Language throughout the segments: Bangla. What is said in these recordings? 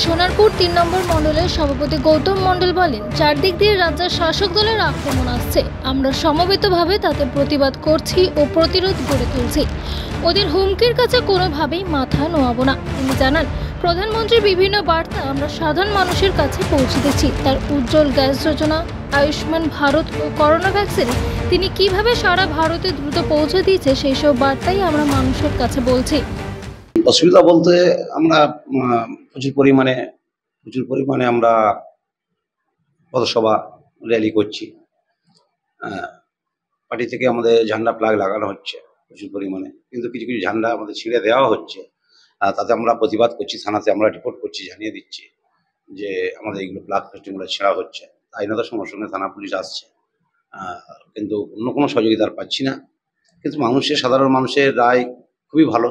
সোনারপুর ৩ নম্বর মণ্ডলের সভাপতি গৌতম মণ্ডল বলেন, চারদিক দিয়ে রাজ্যের শাসক দলের আক্রমণ আসছে। আমরা সমবেতভাবে তাতে প্রতিবাদ করছি ও প্রতিরোধ গড়ে তুলছি। ওদের হুমকির কাছে কোনোভাবেই মাথা নোয়াবো না। তিনি জানান, প্রধানমন্ত্রীর বিভিন্ন বার্তা আমরা সাধারণ মানুষের কাছে পৌঁছে দিচ্ছি। তার উজ্জ্বল গ্যাস যোজনা, আয়ুষ্মান ভারত ও করোনা ভ্যাকসিন তিনি কিভাবে সারা ভারতে দ্রুত পৌঁছে দিয়েছে, সেই সব বার্তাই আমরা মানুষের কাছে বলছি। অসুবিধা বলতে আমরা প্রচুর পরিমাণে আমরা পথসভা র্যালি করছি। পার্টি থেকে আমাদের ঝান্ডা ফ্ল্যাগ লাগানো হচ্ছে প্রচুর পরিমাণে, কিন্তু কিছু কিছু ঝান্ডা আমাদের ছিঁড়ে দেওয়া হচ্ছে। তাতে আমরা প্রতিবাদ করছি, থানাতে আমরা রিপোর্ট করছি, জানিয়ে দিচ্ছি যে আমাদের এইগুলো ফ্ল্যাগ ফেস্টিংগুলো ছেঁড়া হচ্ছে। আইনত সমস্যার সঙ্গে থানা পুলিশ আসছে, কিন্তু অন্য কোনো সহযোগিতা পাচ্ছি না। কিন্তু সাধারণ মানুষের রায় খুবই ভালো,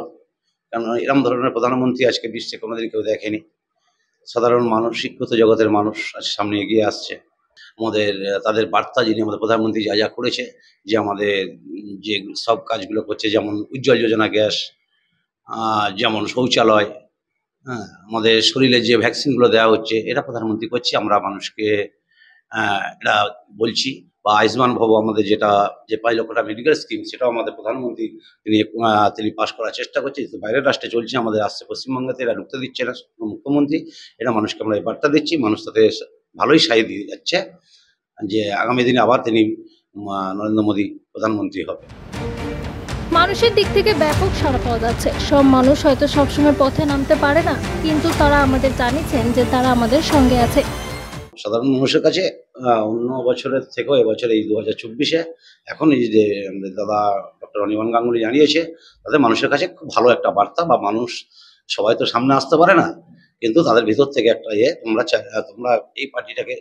কারণ এরকম ধরনের প্রধানমন্ত্রী আজকে বিশ্বে কোনোদিন কেউ দেখেনি। সাধারণ মানুষ, শিক্ষিত জগতের মানুষ আজ সামনে এগিয়ে আসছে। তাদের বার্তা, যিনি আমাদের প্রধানমন্ত্রী যা যা করেছে, যে আমাদের যে সব কাজগুলো করছে, যেমন উজ্জ্বল যোজনা গ্যাস, যেমন শৌচালয়, আমাদের শরীরে যে ভ্যাকসিনগুলো দেওয়া হচ্ছে, এটা প্রধানমন্ত্রী করছে। আমরা মানুষকে এটা বলছি। বা আয়ুষ্মান ভব, আমাদের যে 5 লক্ষ টাকা মেডিকেল স্কিম, সেটাও আমাদের প্রধানমন্ত্রী তিনি পাশ করার চেষ্টা করছে। বাইরের রাষ্ট্রে চলছে, আমাদের আসছে পশ্চিমবঙ্গেতে এটা ঢুকতে দিচ্ছে না মুখ্যমন্ত্রী। এটা মানুষকে আমরা এই বার্তা দিচ্ছি। মানুষ তাতে ভালোই সায় দিয়ে যাচ্ছে যে আগামী দিনে আবার তিনি নরেন্দ্র মোদী প্রধানমন্ত্রী হবে। মানুষের দিক থেকে ব্যাপক সাড়া পাওয়া যাচ্ছে। সব মানুষ হয়তো সবসময় পথে নামতে পারে না, কিন্তু তারা আমাদের জানিয়েছেন যে তারা আমাদের সঙ্গে আছে। সাধারণ মানুষের কাছে অন্য বছরের থেকেও এবছর এই 2024-এ এখন এই যে আমাদের দাদা ডক্টর অনির্বাণ গাঙ্গুলি জানিয়েছে, তাদের মানুষের কাছে খুব ভালো একটা বার্তা। বা মানুষ সবাই তো সামনে আসতে পারে না, কিন্তু তাদের ভিতর থেকে একটা তোমরা এই পার্টিটাকে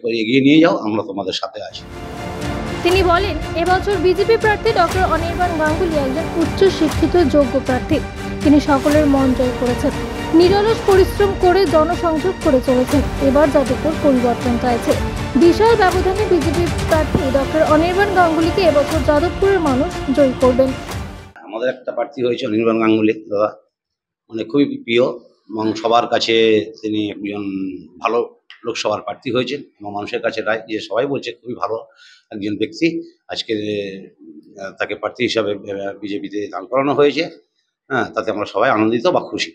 করে এগিয়ে নিয়ে যাও, আমরা তোমাদের সাথে আছি। তিনি বলেন, এবছর বিজেপি প্রার্থী ডক্টর অনির্বাণ গাঙ্গুলি একজন উচ্চ শিক্ষিত যোগ্য প্রার্থী। তিনি সকলের মন জয় করেছেন, নিরলস পরিশ্রম করে জনসংযোগ করে চলেছেন। এবার যাদবপুর পরিবর্তন চাইছে। বিশাল ব্যবধানে বিজেপি প্রার্থী ডক্টর অনির্বাণ গাঙ্গুলিকে এবছর যাদবপুরের মানুষ জয়ী করবেন। আমাদের একটা প্রার্থী হয়েছে অনির্বাণ গাঙ্গুলি দাদা, খুবই প্রিয় এবং সবার কাছে তিনি একজন ভালো লোকসভার প্রার্থী হয়েছেন এবং মানুষের কাছে রায় যে সবাই বলছে খুবই ভালো একজন ব্যক্তি। আজকে তাকে প্রার্থী হিসাবে বিজেপিতে দান করানো হয়েছে। তাতে আমরা সবাই আনন্দিত বা খুশি।